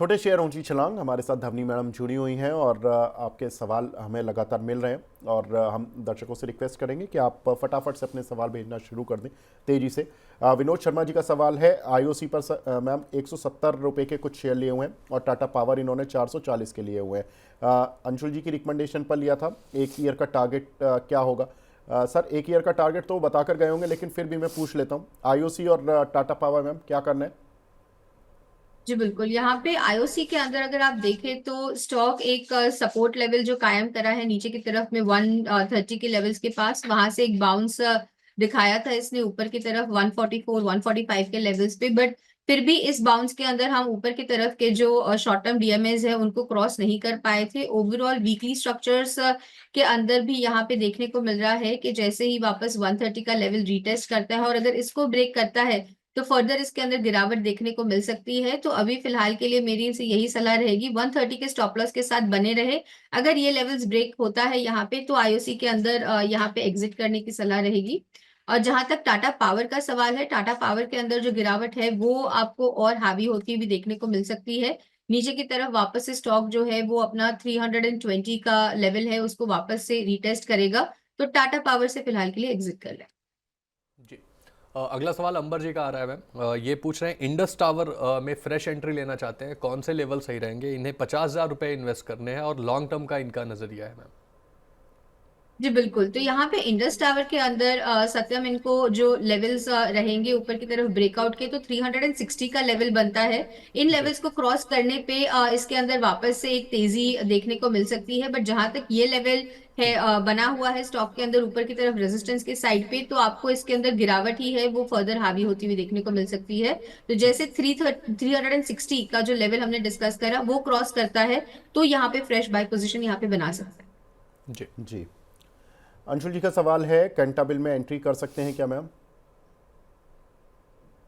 छोटे शेयर ऊंची छलांग। हमारे साथ धवनी मैडम जुड़ी हुई हैं और आपके सवाल हमें लगातार मिल रहे हैं और हम दर्शकों से रिक्वेस्ट करेंगे कि आप फटाफट से अपने सवाल भेजना शुरू कर दें तेजी से। विनोद शर्मा जी का सवाल है, आईओसी पर मैम 170 रुपये के कुछ शेयर लिए हुए हैं और टाटा पावर इन्होंने 440 के लिए हुए हैं। अंशुल जी की रिकमेंडेशन पर लिया था। एक ईयर का टारगेट क्या होगा? सर, एक ईयर का टारगेट तो वो बताकर गए होंगे, लेकिन फिर भी मैं पूछ लेता हूँ, आईओसी और टाटा पावर मैम क्या करना है? जी बिल्कुल। यहाँ पे आईओसी के अंदर अगर आप देखें तो स्टॉक एक सपोर्ट लेवल जो कायम करा है नीचे की तरफ में 130 के लेवल्स के पास, वहां से एक बाउंस दिखाया था इसने ऊपर की तरफ 144 145 के लेवल्स पे। बट फिर भी इस बाउंस के अंदर हम ऊपर की तरफ के जो शॉर्ट टर्म डीएमएज है उनको क्रॉस नहीं कर पाए थे। ओवरऑल वीकली स्ट्रक्चर्स के अंदर भी यहाँ पे देखने को मिल रहा है कि जैसे ही वापस 130 का लेवल रीटेस्ट करता है और अगर इसको ब्रेक करता है तो फर्दर इसके अंदर गिरावट देखने को मिल सकती है। तो अभी फिलहाल के लिए मेरी इनसे यही सलाह रहेगी, 130 के स्टॉप लॉस के साथ बने रहे। अगर ये लेवल्स ब्रेक होता है यहाँ पे तो आईओसी के अंदर यहाँ पे एग्जिट करने की सलाह रहेगी। और जहां तक टाटा पावर का सवाल है, टाटा पावर के अंदर जो गिरावट है वो आपको और हावी होती हुई देखने को मिल सकती है। नीचे की तरफ वापस से स्टॉक जो है वो अपना 320 का लेवल है उसको वापस से रिटेस्ट करेगा। तो टाटा पावर से फिलहाल के लिए एग्जिट कर रहे हैं। जी। अगला सवाल अंबर जी का आ रहा है मैम। ये पूछ रहे हैं इंडस टावर में फ्रेश एंट्री लेना चाहते हैं, कौन से लेवल सही रहेंगे? इन्हें 50,000 रुपये इन्वेस्ट करने हैं और लॉन्ग टर्म का इनका नजरिया है मैम। जी बिल्कुल। तो यहाँ पे इंडस टावर के अंदर सत्यम इनको जो लेवल्स रहेंगे ऊपर की तरफ ब्रेकआउट के, तो 360 का लेवल बनता है। इन जी। लेवल्स को क्रॉस करने पे इसके अंदर वापस से एक तेजी देखने को मिल सकती है। बट जहां तक ये लेवल है बना हुआ है स्टॉक के अंदर ऊपर की तरफ रेजिस्टेंस के साइड पे, तो आपको इसके अंदर गिरावट ही है वो फर्दर हावी होती हुई देखने को मिल सकती है। तो जैसे 360 का जो लेवल हमने डिस्कस करा वो क्रॉस करता है तो यहाँ पे फ्रेश बाय पोजिशन यहाँ पे बना सकता है। जी। जी। अंशुल जी का सवाल है, कैंटाबिल में एंट्री कर सकते हैं क्या मैम?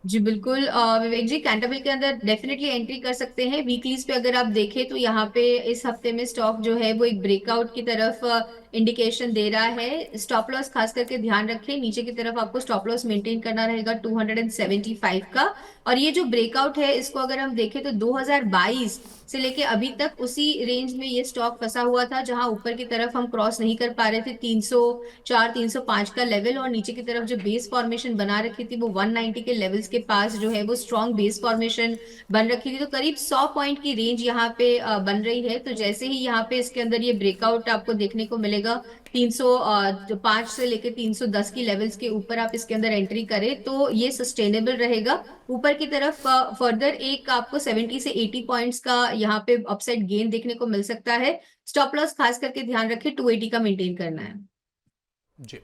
जी बिल्कुल। विवेक जी, कैंटाबिल के अंदर डेफिनेटली एंट्री कर सकते हैं। वीकलीज पे अगर आप देखें तो यहाँ पे इस हफ्ते में स्टॉक जो है वो एक ब्रेकआउट की तरफ इंडिकेशन दे रहा है। स्टॉप लॉस खास करके ध्यान रखें, नीचे की तरफ आपको स्टॉप लॉस मेंटेन करना रहेगा 275 का। और ये जो ब्रेकआउट है इसको अगर हम देखें तो 2022 से लेके अभी तक उसी रेंज में ये स्टॉक फंसा हुआ था जहां ऊपर की तरफ हम क्रॉस नहीं कर पा रहे थे 304 305 का लेवल, और नीचे की तरफ जो बेस फॉर्मेशन बना रखी थी वो 190 के लेवल्स के पास जो है वो स्ट्रॉन्ग बेस फॉर्मेशन बन रखी थी। तो करीब 100 पॉइंट की रेंज यहाँ पे बन रही है। तो जैसे ही यहाँ पे इसके अंदर ये ब्रेकआउट आपको देखने को मिलेगा 305 से लेके 310 की लेवल्स के ऊपर आप इसके अंदर एंट्री करें तो ये सस्टेनेबल रहेगा। ऊपर की तरफ फर्दर एक आपको 70 से 80 पॉइंट्स का यहाँ पे अपसाइड गेन देखने को मिल सकता है। स्टॉप लॉस खास करके ध्यान रखें 280 का मेंटेन करना है। जी।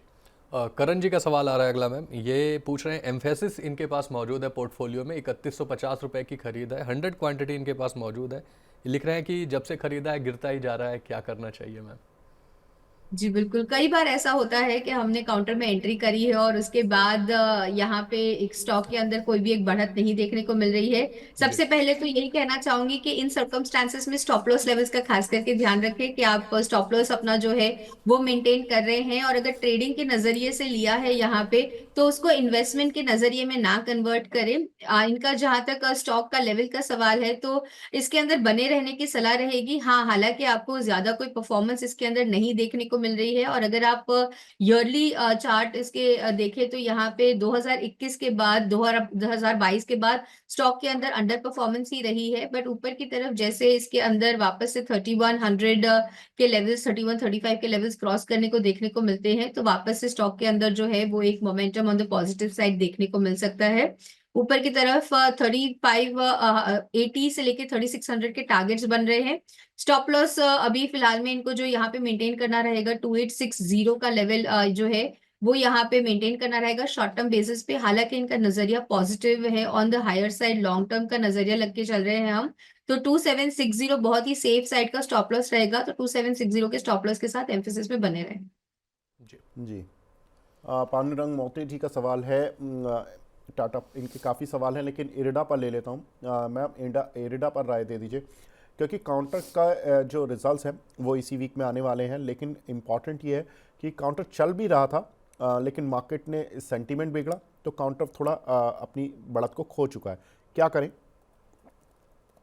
करण जी का सवाल आ रहा है अगला मैम। ये पूछ रहे हैं एम्फेसिस इनके पास मौजूद है पोर्टफोलियो में, 3150 रुपये की खरीद है, 100 क्वांटिटी इनके पास मौजूद है। ये लिख रहे हैं कि जब से खरीदा है गिरता ही जा रहा है, क्या करना चाहिए मैम? जी बिल्कुल। कई बार ऐसा होता है कि हमने काउंटर में एंट्री करी है और उसके बाद यहाँ पे एक स्टॉक के अंदर कोई भी एक बढ़त नहीं देखने को मिल रही है। जी। सबसे पहले तो यही कहना चाहूंगी कि इन सर्कमस्टांसेस में स्टॉप लॉस लेवल्स का खास करके ध्यान रखें कि आप स्टॉप लॉस अपना जो है वो मेंटेन कर रहे हैं। और अगर ट्रेडिंग के नजरिए से लिया है यहाँ पे तो उसको इन्वेस्टमेंट के नजरिए में ना कन्वर्ट करें। इनका जहां तक स्टॉक का लेवल का सवाल है तो इसके अंदर बने रहने की सलाह रहेगी। हाँ, हालांकि आपको ज्यादा कोई परफॉर्मेंस इसके अंदर नहीं देखने को मिल रही है। और अगर आप ईयरली चार्ट इसके देखें तो यहाँ पे 2021 के बाद 2022 के बाद स्टॉक के अंदर अंडर परफॉर्मेंस ही रही है। बट ऊपर की तरफ जैसे इसके अंदर वापस से 3100 के लेवल्स 3135 के लेवल्स क्रॉस करने को देखने को मिलते हैं तो वापस से स्टॉक के अंदर जो है वो एक momentum on the positive side देखने को मिल सकता है। ऊपर की तरफ 3580 से लेके 3600 के टारगेट्स बन रहे हैं। स्टॉप लॉस अभी फिलहाल में इनको जो यहाँ पे मेंटेन करना रहेगा 2860 का लेवल जो है वो यहाँ पे मेंटेन करना रहेगा शॉर्ट टर्म बेसिस पे। हालांकि इनका नजरिया पॉजिटिव है, on the higher side long term का नजरिया लग के चल रहे हैं हम। तो 2760 बहुत ही सेफ साइड का स्टॉप लॉस रहेगा, तो 2760 के स्टॉप लॉस के साथ एम्फेसिस में बने रहे। जी। जी। पांडुरंग मोती जी का सवाल है, टाटा इनके काफ़ी सवाल हैं लेकिन इरिडा पर ले लेता हूँ। मैम, इरिडा पर राय दे दीजिए, क्योंकि काउंटर का जो रिजल्ट्स हैं वो इसी वीक में आने वाले हैं। लेकिन इम्पॉर्टेंट ये है कि काउंटर चल भी रहा था, लेकिन मार्केट ने सेंटीमेंट बिगड़ा तो काउंटर थोड़ा अपनी बढ़त को खो चुका है। क्या करें?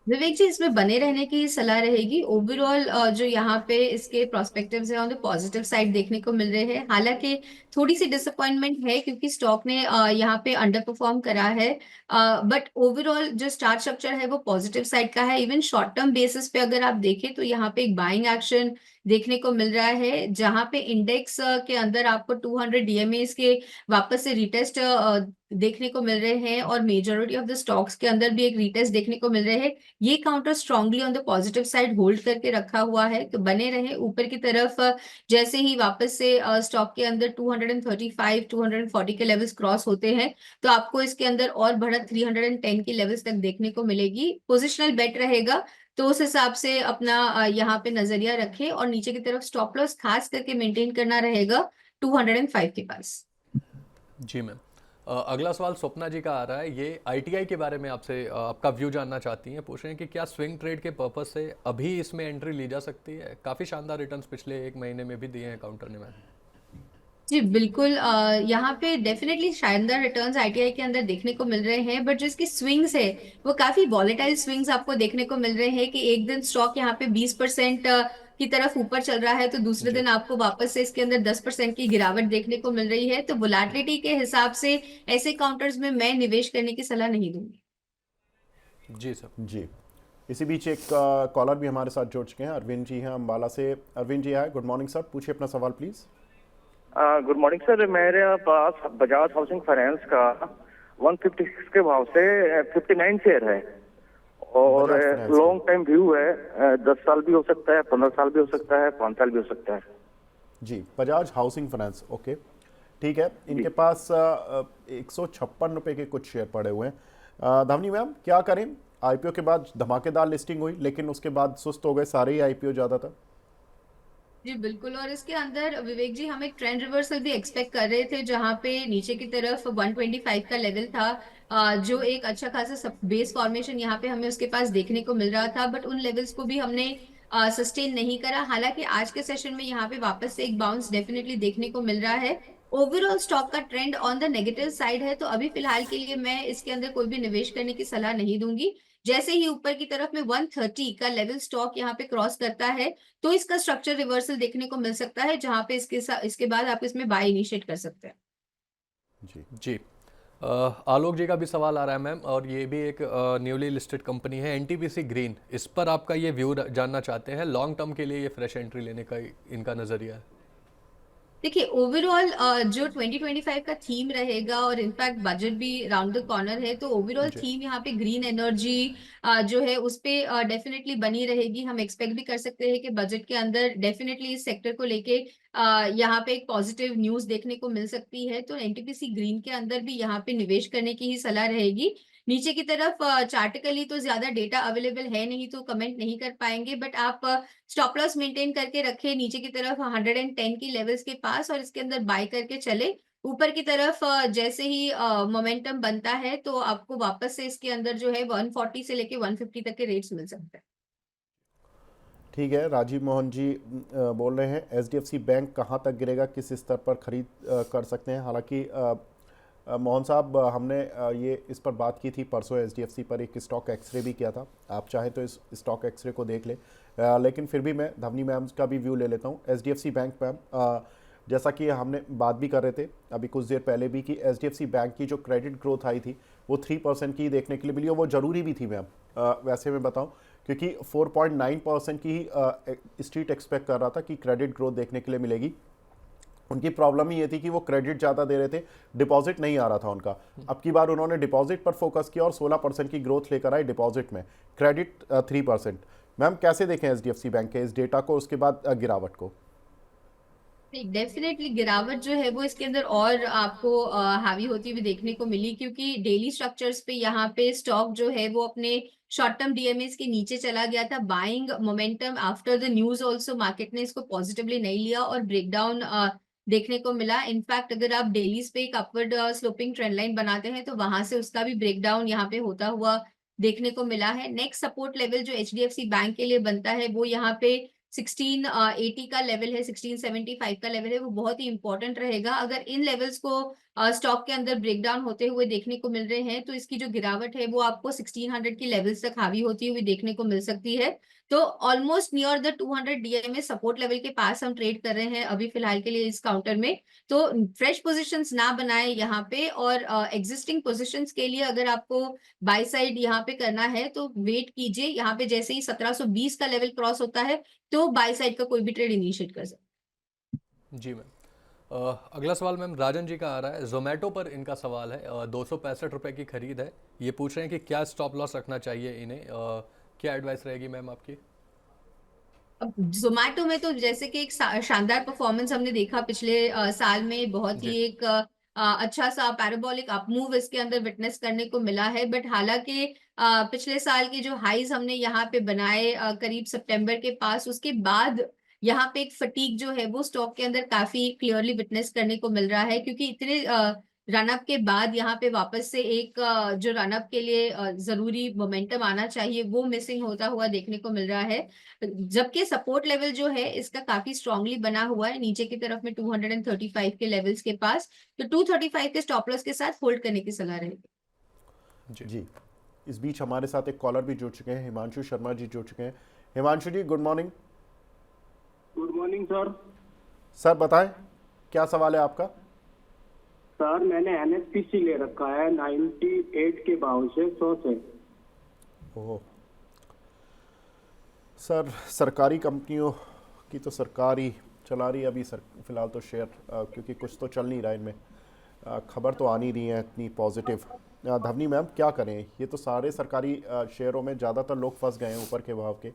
विवेक जी, इसमें बने रहने की सलाह रहेगी। ओवरऑल जो यहाँ पे इसके प्रोस्पेक्टिव्स है ऑन द पॉजिटिव साइड देखने को मिल रहे हैं। हालांकि थोड़ी सी डिसअपॉइंटमेंट है क्योंकि स्टॉक ने यहाँ पे अंडर परफॉर्म करा है, बट ओवरऑल जो स्टार्ट स्ट्रक्चर है वो पॉजिटिव साइड का है। इवन शॉर्ट टर्म बेसिस पे अगर आप देखें तो यहाँ पे एक बाइंग एक्शन देखने को मिल रहा है, जहां पे इंडेक्स के अंदर आपको 200 डीएमएस के वापस से रिटेस्ट देखने को मिल रहे हैं, और मेजोरिटी ऑफ द स्टॉक्स के अंदर भी एक रिटेस्ट देखने को मिल रहे हैं। ये counter strongly on the positive side hold करके रखा हुआ है, तो बने रहे ऊपर की तरफ। जैसे ही वापस से स्टॉक के अंदर 235 240 के लेवल्स क्रॉस होते हैं तो आपको इसके अंदर और बढ़त 310 के लेवल्स तक देखने को मिलेगी। पोजिशनल बेट रहेगा, तो उस हिसाब से अपना यहाँ पे नजरिया रखें, और नीचे की तरफ स्टॉप लॉस खास करके मेंटेन करना रहेगा 205 के पास। जी मैम। अगला सवाल स्वप्ना जी का आ रहा है, ये आईटीआई के बारे में आपसे आपका व्यू जानना चाहती हैं। पूछ रहे हैं कि क्या स्विंग ट्रेड के पर्पस से अभी इसमें एंट्री ली जा सकती है? काफ़ी शानदार रिटर्न्स पिछले एक महीने में भी दिए हैं काउंटर ने मैम। जी बिल्कुल, यहाँ पे डेफिनेटली शानदार रिटर्न्स आईटीआई के अंदर देखने को मिल रहे हैं, बट जो इसकी स्विंग्स है वो काफी वॉलेटाइल स्विंग्स आपको देखने को मिल रहे हैं कि एक दिन स्टॉक यहाँ पे 20% की तरफ ऊपर चल रहा है तो दूसरे जी दिन आपको वापस से इसके अंदर 10% की गिरावट देखने को मिल रही है। तो वोलेटिलिटी के हिसाब से ऐसे काउंटर्स में मैं निवेश करने की सलाह नहीं दूंगी। जी सर। जी, इसी बीच एक कॉलर भी हमारे साथ जुड़ चुके हैं, अरविंद जी हैं अम्बाला से। अरविंद जी आए, गुड मॉर्निंग सर, पूछिए अपना सवाल प्लीज़। Good morning sir. मेरे पास बजाज हाउसिंग फाइनेंस का 156 के भाव से 59 शेयर है, और Bajaj finance long time view है। 10 साल भी हो सकता है, 15 साल भी हो सकता है, 5 साल भी हो सकता है। जी, बजाज हाउसिंग फाइनेंस, ओके ठीक है। इनके पास 156 रुपये के कुछ शेयर पड़े हुए हैं। धावनी मैम, क्या करें? आईपीओ के बाद धमाकेदार लिस्टिंग हुई, लेकिन उसके बाद सुस्त हो गए सारे ही आईपीओ ज़्यादातर। जी बिल्कुल, और इसके अंदर विवेक जी हम एक ट्रेंड रिवर्सल भी एक्सपेक्ट कर रहे थे, जहां पे नीचे की तरफ 125 का लेवल था, जो एक अच्छा खासा बेस फॉर्मेशन यहाँ पे हमें उसके पास देखने को मिल रहा था, बट उन लेवल्स को भी हमने सस्टेन नहीं करा। हालांकि आज के सेशन में यहाँ पे वापस से एक बाउंस डेफिनेटली देखने को मिल रहा है। ओवरऑल स्टॉक का trend on the negative side है, तो अभी फिलहाल के लिए मैं इसके अंदर कोई भी निवेश करने की सलाह नहीं दूंगी। जैसे ही ऊपर की तरफ में 130 का लेवल स्टॉक यहाँ पे क्रॉस करता है तो इसका स्ट्रक्चर रिवर्सल देखने को मिल सकता है, जहां पे इसके बाद आप इसमें बाय इनिशिएट कर सकते हैं। जी जी। आलोक जी का भी सवाल आ रहा है मैम, और ये भी एक न्यूली लिस्टेड कंपनी है एनटीपीसी ग्रीन। इस पर आपका ये व्यू जानना चाहते हैं, लॉन्ग टर्म के लिए ये फ्रेश एंट्री लेने का इनका नज़रिया है। देखिए ओवरऑल जो 2025 का थीम रहेगा, और इनफैक्ट बजट भी राउंड द कॉर्नर है, तो ओवरऑल जी थीम यहाँ पे ग्रीन एनर्जी जो है उस पे डेफिनेटली बनी रहेगी। हम एक्सपेक्ट भी कर सकते हैं कि बजट के अंदर डेफिनेटली इस सेक्टर को लेके यहाँ पे एक पॉजिटिव न्यूज देखने को मिल सकती है, तो एनटीपीसी ग्रीन के अंदर भी यहाँ पे निवेश करने की ही सलाह रहेगी। नीचे की तरफ चार्टिकली तो ज्यादा डेटा अवेलेबल है नहीं, तो कमेंट नहीं कर पाएंगे, बट आप स्टॉप लॉस मेंटेन करके रखे नीचे की तरफ 110 की लेवल्स के पास, और इसके अंदर बाय करके चले। ऊपर की तरफ जैसे ही मोमेंटम बनता है तो आपको वापस से इसके अंदर जो है 140 से लेके 150 तक के रेट्स मिल सकते हैं। ठीक है। राजीव मोहन जी बोल रहे हैं एचडीएफसी बैंक कहाँ तक गिरेगा, किस स्तर पर खरीद कर सकते हैं? हालांकि मोहन साहब, हमने ये इस पर बात की थी परसों, एचडीएफसी पर एक स्टॉक एक्सरे भी किया था। आप चाहें तो इस स्टॉक एक्सरे को देख लें, लेकिन फिर भी मैं धवनी मैम का भी व्यू ले लेता हूँ। एचडीएफसी बैंक मैम, जैसा कि हमने बात भी कर रहे थे अभी कुछ देर पहले भी, कि एचडीएफसी बैंक की जो क्रेडिट ग्रोथ आई थी वो 3% की देखने के लिए मिली, और वो ज़रूरी भी थी मैम। वैसे मैं बताऊं, क्योंकि 4.9% की स्ट्रीट एक्सपेक्ट कर रहा था कि क्रेडिट ग्रोथ देखने के लिए मिलेगी। उनकी प्रॉब्लम ही ये थी कि वो क्रेडिट ज़्यादा दे रहे थे, डिपॉजिट नहीं आ रहा था उनका। अब की बार उन्होंने डिपॉजिट पर फोकस किया और 16% की ग्रोथ लेकर आए डिपॉजिट में, क्रेडिट 3%। मैम कैसे देखें एचडीएफसी बैंक के इस डेटा को, उसके बाद गिरावट को? डेफिनेटली गिरावट जो है वो इसके अंदर और आपको हावी होती हुई देखने को मिली, क्योंकि डेली स्ट्रक्चर्स पे यहाँ पे स्टॉक जो है वो अपने शॉर्ट टर्म डीएमएस के नीचे चला गया था। Buying momentum after the news also market ने इसको पॉजिटिवली नहीं लिया और ब्रेकडाउन देखने को मिला। इनफैक्ट अगर आप डेलीज पे एक अपवर्ड स्लोपिंग ट्रेंड लाइन बनाते हैं तो वहां से उसका भी ब्रेकडाउन यहाँ पे होता हुआ देखने को मिला है। नेक्स्ट सपोर्ट लेवल जो एचडीएफसी बैंक के लिए बनता है वो यहाँ पे 1680 का लेवल है, 1675 का लेवल है, वो बहुत ही इंपॉर्टेंट रहेगा। अगर इन लेवल्स को स्टॉक के अंदर ब्रेकडाउन होते हुए देखने को मिल रहे हैं तो इसकी जो गिरावट है वो आपको 1600 की लेवल्स तक हावी होती हुई देखने को मिल सकती है। तो almost near the 200 DMA support level के पास हम ट्रेड कर रहे हैं अभी फिलहाल के लिए इस काउंटर में। तो फ्रेश पोजीशंस ना बनाए यहाँ पे, और एग्जिस्टिंग पोजीशंस के लिए अगर आपको बाय साइड यहाँ पे करना है तो वेट कीजिए। यहाँ पे जैसे ही 1720 का लेवल क्रॉस होता है तो बाय साइड का कोई भी ट्रेड इनिशिएट कर सकते हैं। जी मैम। अगला सवाल मैम राजन जी का आ रहा है, जोमेटो पर इनका सवाल है। 265 रुपये की खरीद है। ये पूछ रहे हैं कि क्या स्टॉप लॉस रखना चाहिए इन्हें, क्या एडवाइस रहेगी मैम आपकी? अब जोमेटो में तो जैसे कि एक शानदार परफॉर्मेंस हमने देखा पिछले साल में, बहुत ही जी। एक अच्छा सा पैराबोलिक अपमूव इसके अंदर विटनेस करने को मिला है। बट हालांकि पिछले साल के जो हाईज हमने यहाँ पे बनाए करीब सितंबर के पास, उसके बाद यहाँ पे एक फटीक जो है वो स्टॉक के अंदर काफी क्लियरली विटनेस करने को मिल रहा है, क्योंकि इतने रनअप के बाद यहाँ पे वापस से एक जो रनअप के लिए जरूरी मोमेंटम आना चाहिए वो मिसिंग होता हुआ देखने को मिल रहा है। जबकि सपोर्ट लेवल जो है इसका काफी स्ट्रांगली बना हुआ है नीचे की तरफ में 235 के लेवल्स के पास। तो 235 के स्टॉप लॉस के साथ होल्ड करने की सलाह रहेगी। जी, इस बीच हमारे साथ एक कॉलर भी जुड़ चुके हैं, हिमांशु शर्मा जी जुड़ चुके हैं। Himanshu ji good morning. Good morning sir. Sir बताएं क्या सवाल है आपका? सर मैंने एनएफपीसी ले रखा है 98 के भाव से 100 से। ओह सर, सरकारी कंपनियों की तो सरकार ही चला रही है अभी फिलहाल तो शेयर, क्योंकि कुछ तो चल नहीं रहा इनमें, खबर तो आ नहीं रही है इतनी पॉजिटिव। धवनी मैम क्या करें, ये तो सारे सरकारी शेयरों में ज़्यादातर लोग फंस गए हैं ऊपर के भाव के।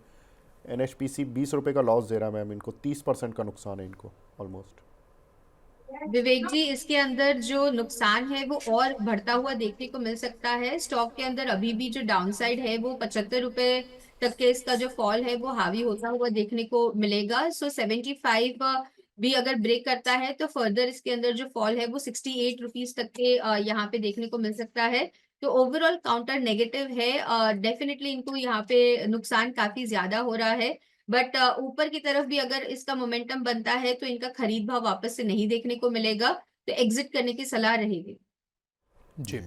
एनएचपीसी 20 रुपये का लॉस दे रहा है मैम इनको, 30% का नुकसान है इनको ऑलमोस्ट। विवेक जी, इसके अंदर जो नुकसान है वो और बढ़ता हुआ देखने को मिल सकता है। स्टॉक के अंदर अभी भी जो डाउनसाइड है वो 75 रुपए तक के इसका जो फॉल है वो हावी होता हुआ देखने को मिलेगा। सो 75 भी अगर ब्रेक करता है तो फर्दर इसके अंदर जो फॉल है वो 68 रुपीज तक के यहाँ पे देखने को मिल सकता है। तो ओवरऑल काउंटर नेगेटिव है, डेफिनेटली इनको यहाँ पे नुकसान काफी ज्यादा हो रहा है। बट ऊपर की तरफ भी अगर इसका मोमेंटम बनता है तो इनका खरीद भाव वापस से नहीं देखने को मिलेगा, तो एग्जिट करने की सलाह रहेगी। जी।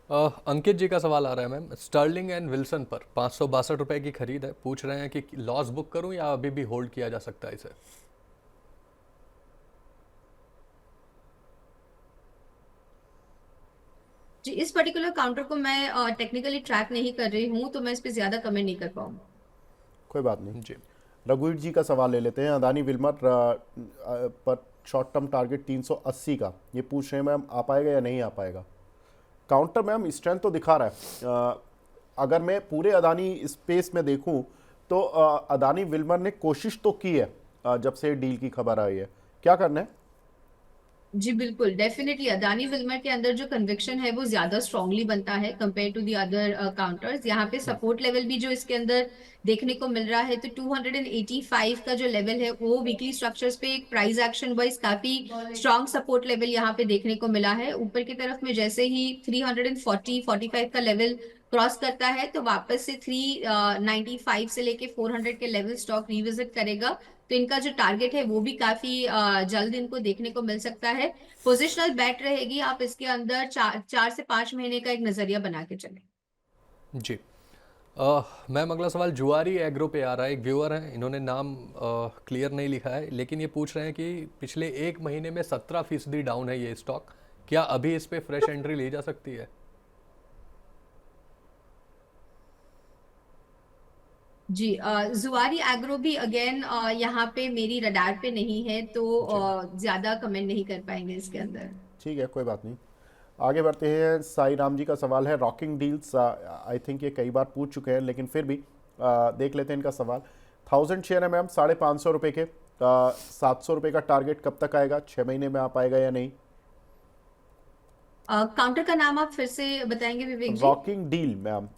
अंकित जी का सवाल आ रहा है मैम, स्टर्लिंग एंड विल्सन पर 562 रुपये की खरीद है। पूछ रहे हैं कि लॉस बुक करूं या अभी भी होल्ड किया जा सकता है इसे? जी, इस पर्टिकुलर काउंटर को मैं टेक्निकली ट्रैक नहीं कर रही हूँ तो मैं इस पे ज्यादा कमेंट नहीं कर पाऊंगी। कोई बात नहीं। जी। रघुवीर जी का सवाल ले लेते हैं। अदानी विल्मर पर शॉर्ट टर्म टारगेट 380 का, ये पूछ रहे हैं मैम आ पाएगा या नहीं आ पाएगा? काउंटर मैम स्ट्रेंथ तो दिखा रहा है। अगर मैं पूरे अदानी स्पेस में देखूं तो अदानी विल्मर ने कोशिश तो की है जब से डील की खबर आई है। क्या करना है? जी बिल्कुल, डेफिनेटली अदानी विल्मर के अंदर जो कन्विक्शन है वो ज्यादा स्ट्रांगली बनता है compare to the other counters. यहाँ पे सपोर्ट लेवल भी जो इसके अंदर देखने को मिल रहा है तो 285 का जो लेवल है वो वीकली स्ट्रक्चर्स पे एक प्राइस एक्शन वाइज काफी स्ट्रांग सपोर्ट लेवल यहाँ पे देखने को मिला है। ऊपर की तरफ में जैसे ही 345 का लेवल क्रॉस करता है तो वापस से 395 से लेके 400 के लेवल स्टॉक रिविजिट करेगा। तो इनका जो टारगेट है वो भी काफी जल्द इनको देखने को मिल सकता है। पोजिशनल बैट रहेगी, आप इसके अंदर 4 से 5 महीने का एक नजरिया बना के चलें। जी। मैम अगला सवाल जुआरी एग्रो पे आ रहा है। एक व्यूअर है, इन्होंने नाम क्लियर नहीं लिखा है, लेकिन ये पूछ रहे हैं कि पिछले एक महीने में 17% डाउन है ये स्टॉक, क्या अभी इस पे फ्रेश एंट्री ली जा सकती है? जी, जुआरी एग्रो भी अगेन यहाँ पे मेरी रडार पे नहीं है तो ज्यादा कमेंट नहीं कर पाएंगे इसके अंदर। ठीक है, कोई बात नहीं। आगे बढ़ते हैं। साई राम जी का सवाल है रॉकिंग डील्स, आई थिंक ये कई बार पूछ चुके हैं लेकिन फिर भी देख लेते हैं इनका सवाल। 1000 शेयर है मैम 550 रुपये के, 700 रुपये का टारगेट कब तक आएगा? 6 महीने में आ पाएगा या नहीं? काउंटर का नाम आप फिर से बताएंगे Vivek ji? Rocking Deal ma'am,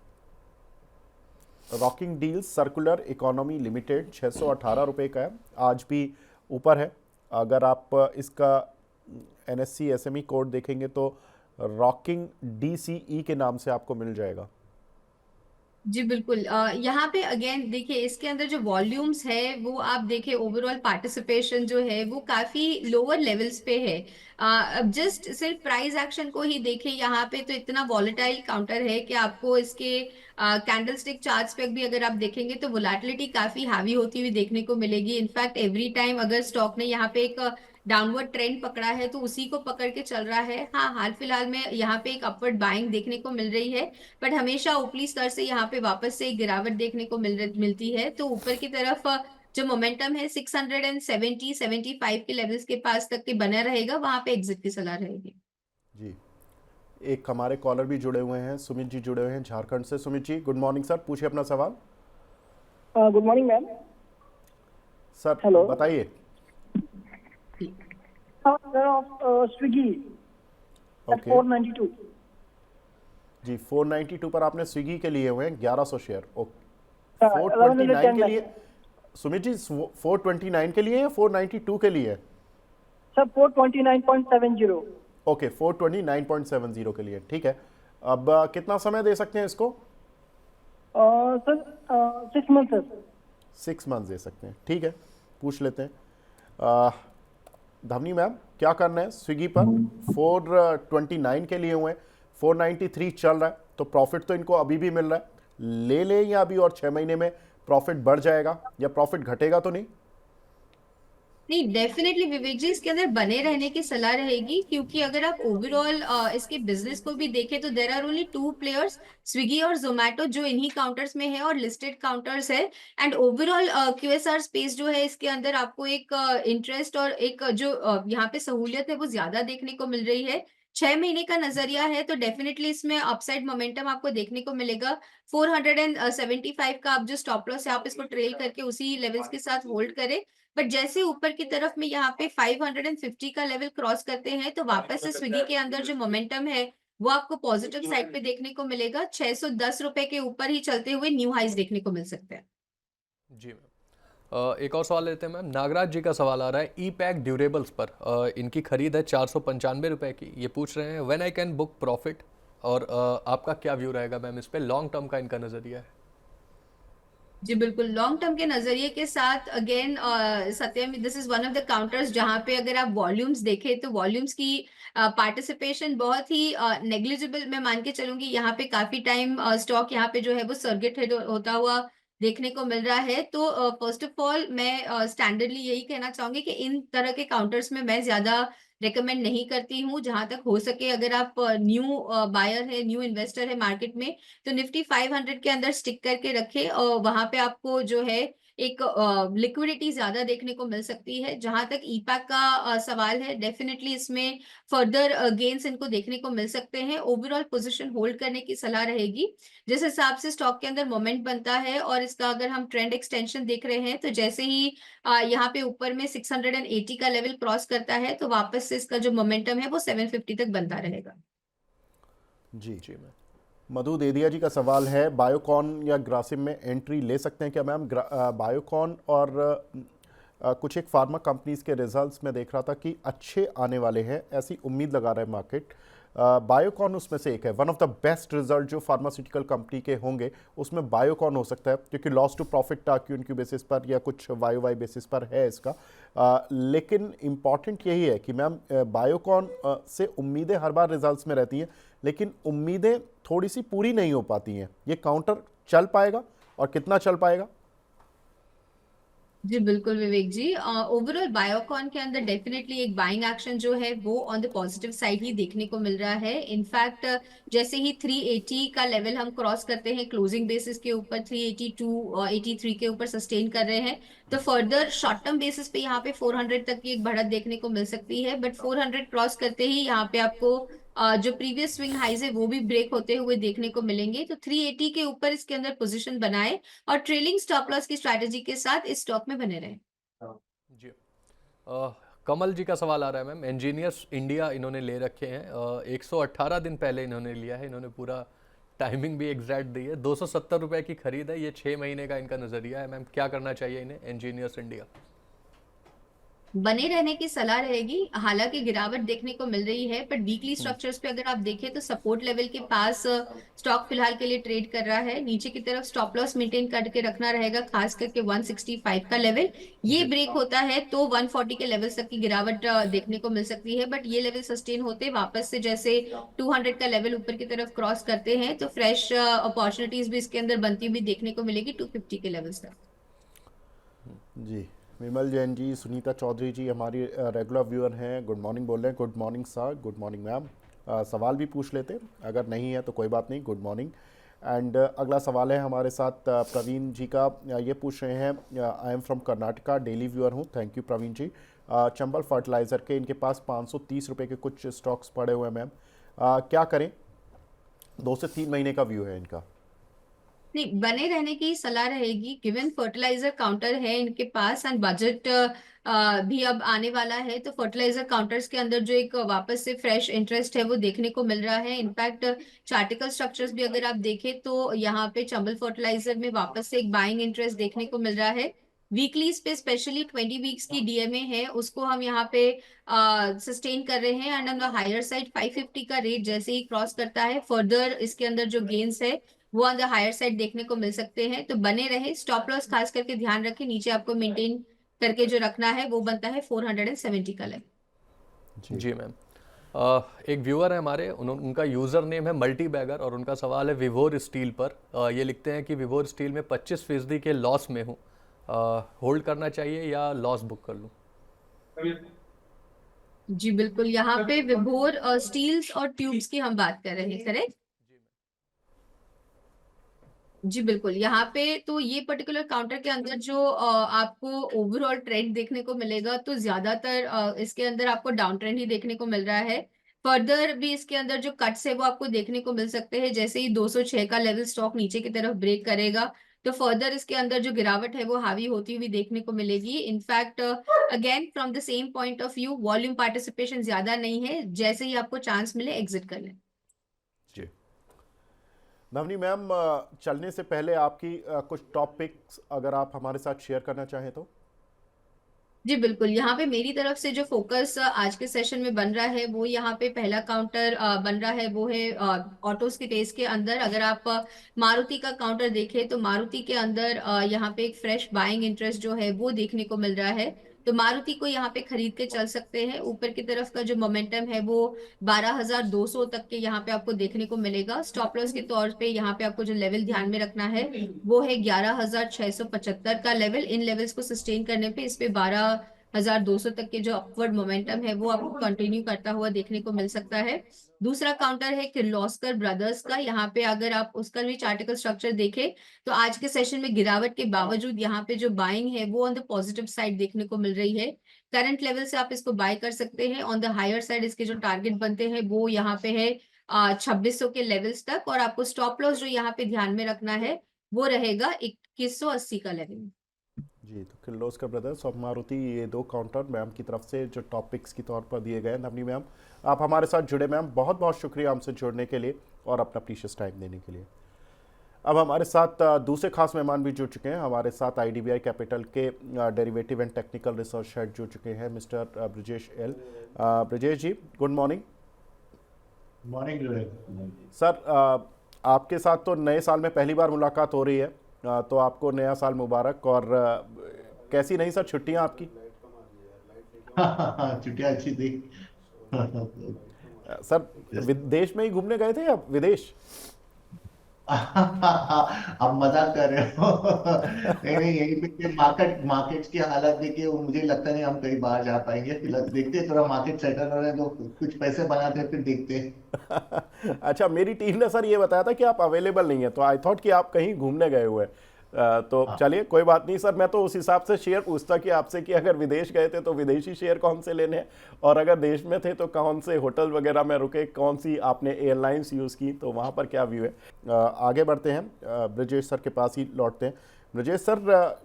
Rocking Deal Circular Economy Limited 618 रुपये का है, आज भी ऊपर है। अगर आप इसका NSE SME कोड देखेंगे तो रॉकिंग DCE के नाम से आपको मिल जाएगा। जी बिल्कुल, यहाँ पे अगेन देखिए इसके अंदर जो वॉल्यूम्स है वो आप देखिए ओवरऑल पार्टिसिपेशन जो है वो काफी लोअर लेवल्स पे है। अब जस्ट सिर्फ प्राइस एक्शन को ही देखिए यहाँ पे तो इतना वॉलेटाइल काउंटर है कि आपको इसके कैंडलस्टिक चार्ट्स पे भी अगर आप देखेंगे तो वोलेटिलिटी काफी हावी होती हुई देखने को मिलेगी। इनफैक्ट एवरी टाइम अगर स्टॉक ने यहाँ पे एक डाउनवर्ड ट्रेंड पकड़ा है तो उसी को पकड़ के चल रहा है। हाँ, हाल फिलहाल में यहाँ पे एक अपवर्ड बाइंग देखने को मिल रही है, बट हमेशा ऊपरी स्तर से यहाँ पे वापस से एक गिरावट देखने को मिलती है। तो ऊपर की तरफ जो मोमेंटम है 670-75 के लेवल्स के पास तक के बना रहेगा, वहां पे एग्जिट की सलाह रहेगी। जी, एक हमारे कॉलर भी जुड़े हुए हैं, सुमित जी जुड़े हुए हैं झारखंड से। Sumit ji good morning sir, पूछिए अपना सवाल। Good morning ma'am. Sir hello. बताइए। Swiggy okay 492। जी, 492 पर आपने स्विगी के लिए हुए हैं 1100 शेयर। ओके, 429 1110 के लिए सुमित जी, 429 के लिए या 492 के लिए? सर 429.70। ओके, 429.70 के लिए, ठीक है। अब कितना समय दे सकते हैं इसको? Sir 6 month sir. 6 मंथ दे सकते हैं, ठीक है, पूछ लेते हैं। धवनी मैम क्या करना है स्विगी पर? 429 के लिए हुए, 493 चल रहा है, तो प्रॉफिट तो इनको अभी भी मिल रहा है। ले लें या अभी और 6 महीने में प्रॉफिट बढ़ जाएगा या प्रॉफिट घटेगा तो नहीं? नहीं, डेफिनेटली विवेक जी इसके अंदर बने रहने की सलाह रहेगी, क्योंकि अगर आप ओवरऑल इसके बिजनेस को भी देखें तो there are only 2 players, Swiggy और जोमेटो, जो इन्हीं काउंटर्स में है और लिस्टेड काउंटर्स है। एंड ओवरऑल क्यूएसआर स्पेस जो है इसके अंदर आपको एक इंटरेस्ट और एक जो यहाँ पे सहूलियत है वो ज्यादा देखने को मिल रही है। 6 महीने का नजरिया है तो डेफिनेटली इसमें अपसाइड मोमेंटम आपको देखने को मिलेगा। 475 का आप जो स्टॉप लॉस है आप इसको ट्रेल करके उसी लेवल्स के साथ होल्ड करें। बट जैसे ऊपर की तरफ में यहाँ पे 550 का लेवल क्रॉस करते हैं तो वापस से स्विगी के अंदर जो मोमेंटम है वो आपको पॉजिटिव साइड पे देखने को मिलेगा। 610 रुपए के ऊपर ही चलते हुए न्यू हाइज देखने को मिल सकते हैं। जी मैम, एक और सवाल लेते हैं मैम। नागराज जी का सवाल आ रहा है ई पैक ड्यूरेबल्स पर। इनकी खरीद है 495 रुपए की। ये पूछ रहे हैं when I can book profit, और आपका क्या व्यू रहेगा मैम इस पे? लॉन्ग टर्म का इनका नजरिया है। जी बिल्कुल, लॉन्ग टर्म के नजरिए के साथ again Satyam, this is one of the counters जहां पे अगर आप वॉल्यूम्स देखें तो वॉल्यूम्स की पार्टिसिपेशन बहुत ही नेग्लिजिबल मैं मान के चलूंगी। यहाँ पे काफी टाइम स्टॉक यहाँ पे जो है वो सर्किट हेड होता हुआ देखने को मिल रहा है। तो फर्स्ट ऑफ ऑल मैं स्टैंडर्डली यही कहना चाहूंगी कि इन तरह के काउंटर्स में मैं ज्यादा रेकमेंड नहीं करती हूँ। जहां तक हो सके अगर आप न्यू बायर है, न्यू इन्वेस्टर है मार्केट में, तो निफ्टी 500 के अंदर स्टिक करके रखे और वहां पे आपको जो है एक लिक्विडिटी ज्यादा देखने को मिल सकती है। जहां तक ईपैक का सवाल है, डेफिनेटली इसमें फर्दर गेन्स इनको देखने को मिल सकते हैं। ओवरऑल पोजीशन होल्ड करने की सलाह रहेगी। जिस हिसाब से स्टॉक के अंदर मोमेंट बनता है और इसका अगर हम ट्रेंड एक्सटेंशन देख रहे हैं तो जैसे ही यहाँ पे ऊपर में 680 का लेवल क्रॉस करता है तो वापस से इसका जो मोमेंटम है वो 750 तक बनता रहेगा। जी जी मैम। मधु देदिया जी का सवाल है बायोकॉन या ग्रासिम में एंट्री ले सकते हैं क्या मैम? बायोकॉन और कुछ एक फार्मा कंपनीज के रिजल्ट्स में देख रहा था कि अच्छे आने वाले हैं, ऐसी उम्मीद लगा रहा है मार्केट। बायोकॉन उसमें से एक है, one of the best result जो फार्मास्यूटिकल कंपनी के होंगे उसमें बायोकॉन हो सकता है, क्योंकि loss to profit Q basis पर या कुछ वाई बेसिस पर है इसका। लेकिन इम्पॉर्टेंट यही है कि मैम बायोकॉन से उम्मीदें हर बार रिजल्ट्स में रहती हैं, लेकिन उम्मीदें थोड़ी सी पूरी नहीं हो पाती हैं। ये काउंटर चल पाएगा और कितना चल पाएगा? जी बिल्कुल विवेक जी, ओवरऑल बायोकॉन के अंदर डेफिनेटली एक बाइंग एक्शन जो है वो ऑन द पॉजिटिव साइड ही देखने को मिल रहा है। इनफैक्ट जैसे ही 380 का लेवल हम क्रॉस करते हैं क्लोजिंग बेसिस के ऊपर, 382 83 के ऊपर सस्टेन कर रहे हैं, तो फर्दर शॉर्ट टर्म बेसिस पे यहाँ पे 400 तक की एक बढ़त देखने को मिल सकती है। बट 400 क्रॉस करते ही यहाँ पे आपको जो प्रीवियस स्विंग हाइज है वो भी ब्रेक होते हुए देखने को मिलेंगे। तो 380 के ऊपर इसके अंदर पोजीशन बनाए और ट्रेलिंग स्टॉप लॉस की स्ट्रैटेजी के साथ इस स्टॉक में बने रहे। जी, कमल जी का सवाल आ रहा है मैम। इंजीनियर्स इंडिया इन्होंने ले रखे हैं, 118 दिन पहले इन्होंने लिया है। इन्होंने पूरा टाइमिंग भी एग्जैक्ट दी है। 270 रुपए की खरीद है, ये 6 महीने का इनका नजरिया है मैम। क्या करना चाहिए इन्हें इंजीनियर्स इंडिया? बने रहने की सलाह रहेगी। हालांकि गिरावट देखने को मिल रही है, पर वीकली स्ट्रक्चर्स पे अगर आप देखें तो सपोर्ट लेवल के पास स्टॉक फिलहाल के लिए ट्रेड कर रहा है। नीचे की तरफ स्टॉप लॉस मेंटेन करके रखना रहेगा, खास करके 165 का लेवल। ये ब्रेक होता है तो 140 के लेवल तक की गिरावट देखने को मिल सकती है, बट ये लेवल सस्टेन होते वापस से जैसे 200 का लेवल ऊपर की तरफ क्रॉस करते हैं तो फ्रेश अपॉर्चुनिटीज भी इसके अंदर बनती हुई देखने को मिलेगी 250 के लेवल्स तक। जी, विमल जैन जी, सुनीता चौधरी जी हमारी रेगुलर व्यूअर हैं, गुड मॉर्निंग बोल रहे हैं। Good morning sir, good morning ma'am. सवाल भी पूछ लेते हैं, अगर नहीं है तो कोई बात नहीं, गुड मॉर्निंग। एंड अगला सवाल है हमारे साथ प्रवीण जी का। ये पूछ रहे हैं, I am from Karnataka, daily viewer हूँ, thank you Praveen ji. Chambal fertiliser के इनके पास 530 रुपये के कुछ स्टॉक्स पड़े हुए हैं मैम, क्या करें? 2 से 3 महीने का व्यू है इनका। नहीं, बने रहने की सलाह रहेगी। गिवन फर्टिलाइजर काउंटर है इनके पास एंड बजट भी अब आने वाला है, तो फर्टिलाइजर काउंटर्स के अंदर जो एक वापस से फ्रेश इंटरेस्ट है वो देखने को मिल रहा है। इनफैक्ट चार्टिकल स्ट्रक्चर्स भी अगर आप देखें तो यहाँ पे चंबल फर्टिलाइजर में वापस से एक बाइंग इंटरेस्ट देखने को मिल रहा है। वीकलीज पे स्पेशली 20 वीक्स की डीएमए है, उसको हम यहाँ पे सस्टेन कर रहे हैं। And on the higher side 550 का रेट जैसे ही क्रॉस करता है, फर्दर इसके अंदर जो गेन्स है वो ऑन द हायर साइड देखने को मिल सकते हैं। तो बने रहे, स्टॉप लॉस खास करके ध्यान रखें, नीचे आपको मेंटेन करके जो रखना है वो बनता है 470 का लेवल। जी मैम। एक व्यूअर है हमारे, उनका यूज़र नेम है मल्टी बैगर और उनका सवाल है विभोर स्टील पर। ये लिखते हैं कि विभोर स्टील में 25% के लॉस में हूँ, होल्ड करना चाहिए या लॉस बुक कर लूँ? जी बिल्कुल, यहाँ पे विभोर स्टील्स और ट्यूब्स की हम बात कर रहे हैं, करेक्ट? जी बिल्कुल, यहाँ पे तो ये पर्टिकुलर काउंटर के अंदर जो आपको ओवरऑल ट्रेंड देखने को मिलेगा तो ज्यादातर इसके अंदर आपको डाउन ट्रेंड ही देखने को मिल रहा है। फर्दर भी इसके अंदर जो कट्स है वो आपको देखने को मिल सकते हैं। जैसे ही 206 का लेवल स्टॉक नीचे की तरफ ब्रेक करेगा तो फर्दर इसके अंदर जो गिरावट है वो हावी होती हुई देखने को मिलेगी। In fact again from the same point of view, volume participation ज्यादा नहीं है, जैसे ही आपको चांस मिले एग्जिट कर लें। जी नवनी मैम, चलने से पहले आपकी कुछ टॉप पिक्स अगर आप हमारे साथ शेयर करना चाहें तो। जी बिल्कुल, यहाँ पे मेरी तरफ से जो फोकस आज के सेशन में बन रहा है वो यहाँ पे पहला काउंटर बन रहा है वो है ऑटोज के टेस्ट के अंदर। अगर आप मारुति का काउंटर देखें तो मारुति के अंदर यहाँ पे एक फ्रेश बाइंग इंटरेस्ट जो है वो देखने को मिल रहा है, तो मारुति को यहाँ पे खरीद के चल सकते हैं। ऊपर की तरफ का जो मोमेंटम है वो 12,200 तक के यहाँ पे आपको देखने को मिलेगा। स्टॉप लॉस के तौर पे यहाँ पे आपको जो लेवल ध्यान में रखना है वो है 11,675 का लेवल। इन लेवल्स को सस्टेन करने पे इस पे 12,200 तक के जो अपवर्ड मोमेंटम है वो आपको कंटिन्यू करता हुआ देखने को मिल सकता है। दूसरा काउंटर है किर्लोस्कर ब्रदर्स का। यहाँ पे अगर आप उसका भी चार्टिकल स्ट्रक्चर देखें तो आज के सेशन में गिरावट के बावजूद यहाँ पे जो बाइंग है वो ऑन द पॉजिटिव साइड देखने को मिल रही है। करंट लेवल से आप इसको बाय कर सकते हैं। ऑन द हायर साइड इसके जो टारगेट बनते हैं वो यहाँ पे है 2600 के लेवल्स तक, और आपको स्टॉप लॉस जो यहाँ पे ध्यान में रखना है वो रहेगा 2180 का लेवल। जी, तो किर्लोस्कर ब्रदर्स और मारुति, ये 2 काउंटर मैम की तरफ से जो टॉपिक्स के तौर पर दिए गए। नवनी मैम, आप हमारे साथ जुड़े मैम, बहुत बहुत शुक्रिया हमसे जुड़ने के लिए और अपना प्रीशियस टाइम देने के लिए। अब हमारे साथ दूसरे खास मेहमान भी जुड़ चुके हैं। हमारे साथ IDBI कैपिटल के derivative and technical research head जुड़ चुके हैं, मिस्टर ब्रजेश एल। ब्रजेश जी, गुड मॉर्निंग। मॉर्निंग सर, आपके साथ तो नए साल में पहली बार मुलाकात हो रही है, तो आपको नया साल मुबारक। और कैसी रही सर छुट्टियां आपकी? छुट्टियां अच्छी थी। सर, विदेश में ही घूमने गए थे या विदेश? आप मजाक कर रहे हो। नहीं नहीं, यही पे मार्केट्स की हालत देखिए, मुझे लगता नहीं हम कहीं बाहर जा पाएंगे। फिलहाल देखते हैं, थोड़ा मार्केट सेटल हो रहे हैं तो कुछ पैसे बनाते हैं, फिर देखते हैं। अच्छा, मेरी टीम ने सर ये बताया था कि आप अवेलेबल नहीं है, तो आई थॉट कि आप कहीं घूमने गए हुए हैं। तो चलिए कोई बात नहीं सर, मैं तो उस हिसाब से शेयर पूछता कि आपसे कि अगर विदेश गए थे तो विदेशी शेयर कौन से लेने हैं, और अगर देश में थे तो कौन से होटल वगैरह में रुके, कौन सी आपने एयरलाइंस यूज़ की, तो वहाँ पर क्या व्यू है। आगे बढ़ते हैं, ब्रजेश सर के पास ही लौटते हैं। ब्रजेश सर,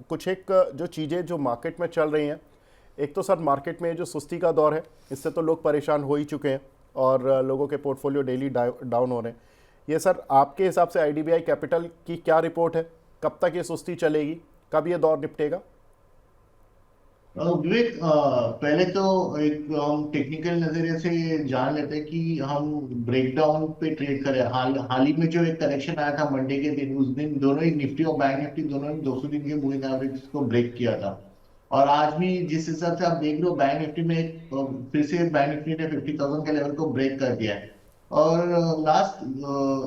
कुछ एक जो चीज़ें जो मार्केट में चल रही हैं, एक तो सर मार्केट में जो सुस्ती का दौर है, इससे तो लोग परेशान हो ही चुके हैं और लोगों के पोर्टफोलियो डेली डाउन हो रहे हैं। ये सर आपके हिसाब से IDBI कैपिटल की क्या रिपोर्ट है, कब तक ये सुस्ती चलेगी, कब ये दौर निपटेगा? विवेक, पहले तो एक हम टेक्निकल नजरिए से ये जान लेते हैं कि हम ब्रेकडाउन पे ट्रेड करें। हाल ही में जो एक करेक्शन आया था मंडे के दिन, उस दिन दोनों ही निफ्टी और बैंक निफ्टी दोनों ने 200 दिन के मूविंग एवरेज को ब्रेक किया था। और आज भी जिस हिसाब से आप देख रहे हो, बैंक निफ्टी में फिर से बैंक निफ्टी ने 50,000 के लेवल को ब्रेक कर दिया है। और लास्ट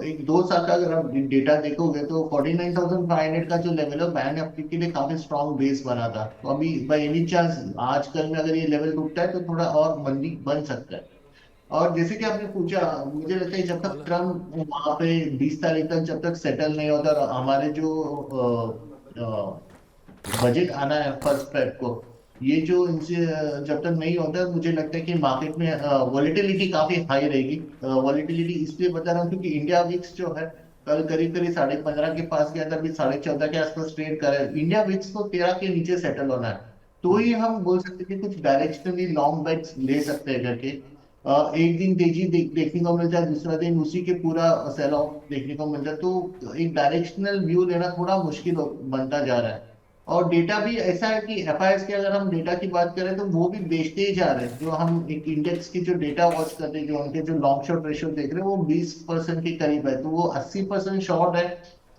1-2 साल का अगर आप डेटा देखोगे तो 49,500 का जो लेवल है बैंक निफ्टी के लिए काफी स्ट्रॉन्ग बेस बना था। तो अभी बाय एनी चांस आजकल में अगर ये लेवल टूटता है तो थोड़ा और मंदी बन सकता है। और जैसे कि आपने पूछा, मुझे लगता है जब तक ट्रम्प वहां पे 20 तारीख तक जब तक सेटल नहीं होता, और हमारे जो बजट आना है फर्स्ट फेब को, ये जो इनसे जब तक नहीं होता, मुझे लगता है कि मार्केट में वॉलेटिलिटी काफी हाई रहेगी। वॉलेटिलिटी इसलिए बता रहा हूँ क्योंकि इंडिया विक्स जो है कल करीब करीब 15.5 के पास गया था, अभी 14.5 के आसपास ट्रेड कर रहा है। इंडिया विक्स को 13 के नीचे सेटल होना है, तो ही हम बोल सकते हैं कि कुछ डायरेक्शनली लॉन्ग बेट्स ले सकते हैं करके। एक दिन तेजी देखने को मिलता है, दूसरा दिन उसी के पूरा सेल ऑफ देखने को मिलता है, तो एक डायरेक्शनल व्यू लेना थोड़ा मुश्किल बनता जा रहा है। और डेटा भी ऐसा है कि एफआईएस के अगर हम डेटा की बात करें तो वो भी बेचते ही जा रहे हैं। जो हम एक इंडेक्स की जो डेटा वॉच करते हैं, जो उनके जो लॉन्ग शॉर्ट रेशियो देख रहे हैं, वो 20% के करीब है, तो वो 80% शॉर्ट है,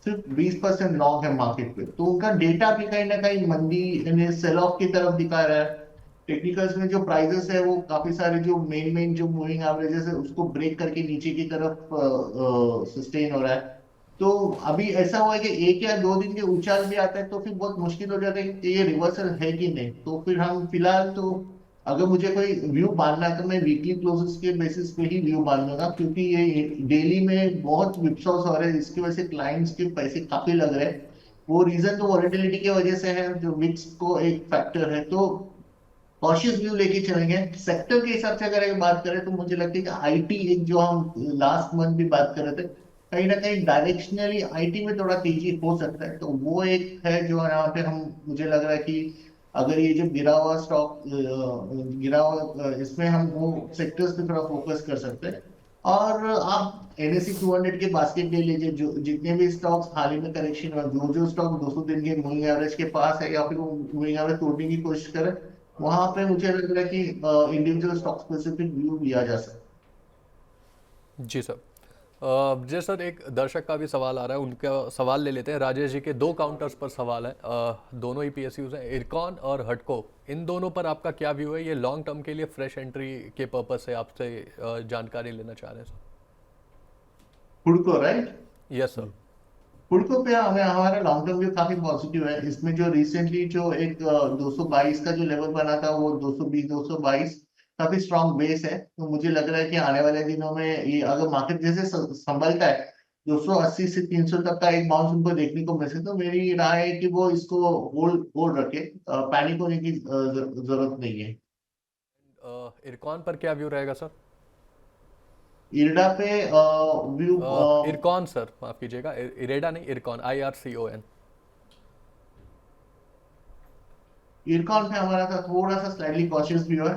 सिर्फ 20% लॉन्ग है मार्केट पे। तो उनका डेटा भी कहीं ना कहीं मंदी यानी सेल ऑफ की तरफ दिखा रहा है। टेक्निकल्स में जो प्राइजेस है वो काफी सारे जो मेन जो मूविंग एवरेजेस है उसको ब्रेक करके नीचे की तरफ सस्टेन हो रहा है। तो अभी ऐसा हुआ है कि 1 या 2 दिन के उछाल भी आता है तो फिर बहुत मुश्किल हो जाता है कि ये रिवर्सल है कि नहीं। तो फिर हम फिलहाल तो अगर मुझे कोई व्यू मानना है तो मैं वीकली क्लोजेस के बेसिस पे ही व्यू मान लूंगा, क्योंकि ये डेली में बहुत विप्सॉस हो रहे हैं, इसकी वजह से क्लाइंट्स के पैसे काफी लग रहे हैं। वो रीजन तो वॉलेटिलिटी की वजह से है, जो विक्स को एक फैक्टर है। तो कॉशियस व्यू लेके चलेंगे। सेक्टर के हिसाब से अगर एक बात करें तो मुझे लगता है कि आईटी, एक जो हम लास्ट मंथ भी बात कर रहे थे, कहीं ना कहीं डायरेक्शनली आईटी में थोड़ा तेजी हो सकता है। तो वो एक है जो यहाँ पे हम, मुझे लग रहा है कि अगर ये जो गिरा हुआ स्टॉक गिरा हुआ, इसमें हम वो सेक्टर्स पे थोड़ा फोकस कर सकते हैं। और आप एनएससी 200 के बास्केट ले लीजिए, जो जितने भी स्टॉक्स हाल ही में करेक्शन हुआ, जो स्टॉक 200 दिन के मूविंग एवरेज के पास है या फिर वो मूविंग एवरेज तोड़ने की कोशिश करे, वहां पे मुझे लग रहा है कि इंडिविजुअल स्टॉक स्पेसिफिक व्यू लिया जा सकता है। जी सर। जी सर, एक दर्शक का भी सवाल आ रहा है, उनका सवाल ले लेते हैं। राजेश जी के 2 काउंटर्स पर सवाल है, दोनों ही पीएसयूज हैं, इरकॉन और हटको। इन दोनों पर आपका क्या व्यू है? ये लॉन्ग टर्म के लिए फ्रेश एंट्री के पर्पज से आपसे जानकारी लेना चाह रहे हैं सर। हुडको, राइट? Yes sir. हुडको पे हमें हमारा लॉन्ग टर्म व्यू काफी पॉजिटिव है। इसमें जो रिसेंटली जो एक 222 का जो लेवल बना था, वो 220-222 काफी स्ट्रॉन्ग बेस है। तो मुझे लग रहा है कि आने वाले दिनों में ये अगर मार्केट जैसे संभलता है, 280 से 300 तक का एक बाउंस उनको देखने को मिल सकता है। तो मेरी राय है कि वो इसको होल्ड रखे, पैनिक होने की जरूरत नहीं है। इरकॉन पर क्या व्यू रहेगा सर? इरडा पे व्यू, इरकॉन सर, माफ कीजिएगा, इरेडा नहीं, इरकॉन, IRCON। इरकॉन पे हमारा था थोड़ा सा स्लाइटली कॉशियस व्यू है।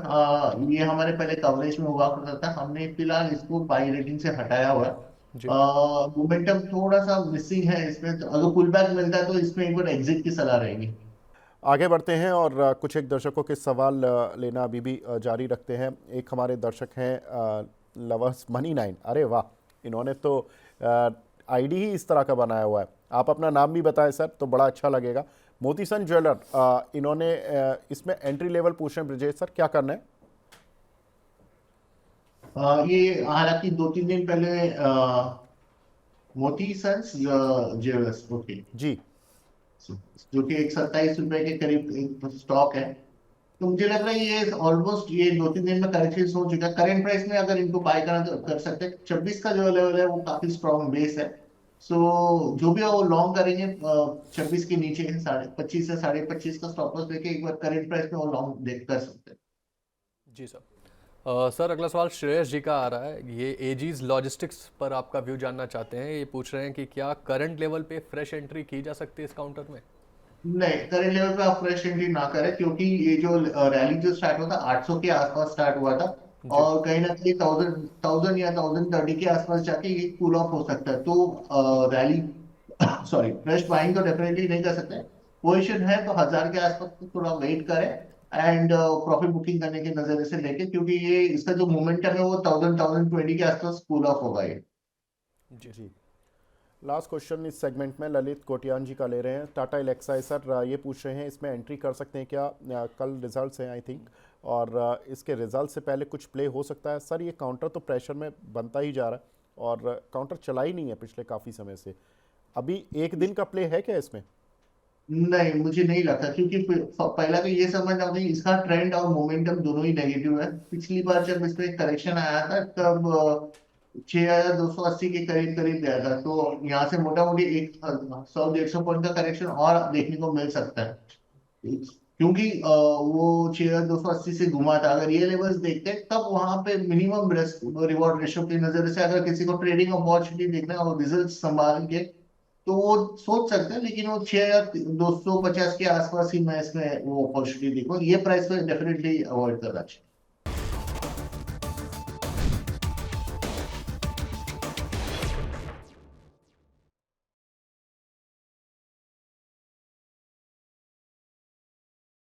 ये हमारे पहले कवरेज में हुआ करता था, हमने फिलहाल इसको बाई रेटिंग से हटाया हुआ है। जी। मोमेंटम थोड़ा सा मिसिंग है इसमें, तो अगर पुल बैक मिलता है तो इसमें एक बार एग्जिट की सलाह रहेगी। आगे बढ़ते हैं और कुछ एक दर्शकों के सवाल लेना अभी भी जारी रखते हैं। एक हमारे दर्शक हैं लवर्स मनी 9। अरे वाह, इन्होंने तो आईडी ही इस तरह का बनाया हुआ है। आप अपना नाम भी बताएं सर तो बड़ा अच्छा लगेगा। मोतीसन ज्वेलर, इन्होंने इसमें एंट्री लेवल पूछ रहे हैं ब्रजेश सर, क्या करना है? ये हालांकि 2-3 दिन पहले मोती सन्स ज्वेलर्स, ओके जी, जो कि 127 रुपए के करीब एक स्टॉक है। तो मुझे लग रहा है ये ऑलमोस्ट ये 2-3 दिन में करेक्शन हो चुका है। करंट प्राइस में अगर इनको बाय करना तो कर सकते हैं। 26 का जो लेवल है वो काफी स्ट्रॉन्ग बेस है। सो जो भी है वो लॉन्ग करेंगे 26 के नीचे 25 से 25.5 का स्टॉप लॉस लेके एक बार करंट प्राइस में वो लॉन्ग देख कर सकते हैं। जी सर। सर, अगला सवाल श्रेयस जी का आ रहा है। ये एजीज लॉजिस्टिक्स पर आपका व्यू जानना चाहते हैं। ये पूछ रहे हैं कि क्या करंट लेवल पे फ्रेश एंट्री की जा सकती है इस काउंटर में? नहीं, करंट लेवल पे आप फ्रेश एंट्री ना करें, क्योंकि ये जो रैली जो स्टार्ट हुआ था 800 के आसपास स्टार्ट हुआ था, और कहीं ना कहीं 1000 या 1030 के आसपास जाके ये कूल ऑफ हो सकता है। तो रैली सॉरी फ्रेश बाइंग तो डेफिनेटली नहीं कर सकते। पोजीशन है तो 1000 के आसपास तो थोड़ा वेट करें। एंड प्रॉफिट बुकिंग करने के नजरिए से लेके, क्योंकि ये इसका जो मोमेंटम है वो 1020 के आसपास कूल ऑफ होगा ये। जी। लास्ट क्वेश्चन इस सेगमेंट में ललित कोटियान जी का ले रहे हैं। टाटा एलेक्सा सर ये पूछ रहे हैं इसमें एंट्री कर सकते हैं क्या? कल रिजल्ट्स हैं आई थिंक, और इसके रिजल्ट से पहले कुछ प्ले हो सकता है सर? ये काउंटर तो प्रेशर में बनता ही जा रहा है और काउंटर चला ही नहीं है पिछले काफ़ी समय से। अभी एक दिन का प्ले है क्या इसमें? नहीं, मुझे नहीं लगता, क्योंकि पहला तो ये समझना होगा कि इसका ट्रेंड और मोमेंटम दोनों ही नेगेटिव है। पिछली बार जब इसमें करेक्शन आया था तब 6280 के करीब करीब गया था, तो यहाँ से मोटा मोटी 100-150 पॉइंट का करेक्शन और देखने को मिल सकता है, क्योंकि वो 6280 से घुमा था। अगर ये लेवल्स देखते हैं तब वहां पे मिनिमम रिस्क रिवॉर्ड रेशो की नजर से अगर किसी को ट्रेडिंग अपॉर्चुनिटी देखना है और रिजल्ट संभाल के, तो वो सोच सकते हैं। लेकिन वो 6250 के आसपास ही मैं इसमें वो अपॉर्चुनिटी देखूँ, ये प्राइस पे डेफिनेटली अवॉइड करना चाहिए।